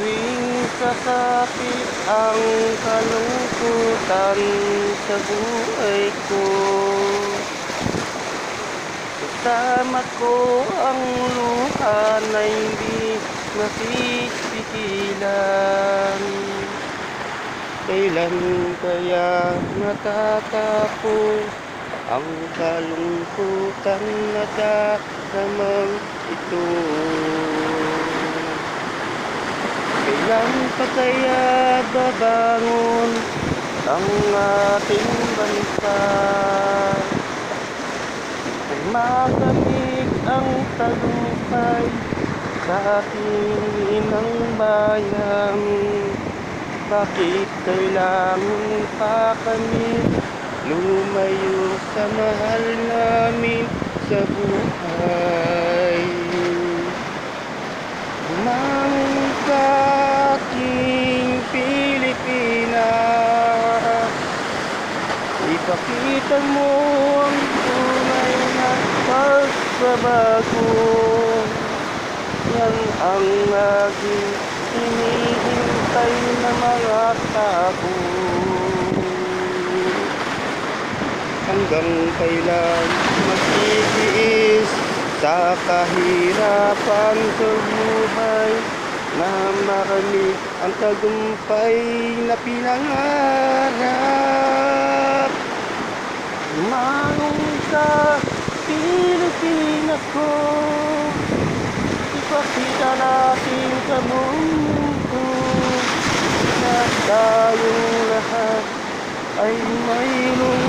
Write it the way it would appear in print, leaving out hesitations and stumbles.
Tuwing sasapit ang kalungkutan sa buhay ko, kasama ko ang luha na hindi mapipigilan. Kailan kaya matatapos ang kalungkutan na daramang ito? Kailan pa kaya babangon ang ating bansa? Ay makamit ang tagumpay sa ating inang bayan. Bakit kailangan pa kami lumayo sa mahal namin sa buhay? Bumangon ka, aking Pilipinas, ipakita mo ang tunay na pagbabago. Yan ang laging hinihintay na mga tao. Hanggang kailan magtitiis sa kahirapan sa buhay, na makamit ang tagumpay na pinangarap? Manong sa Pilipinas ko, ipakita natin sa mundo na tayong lahat ay mayroong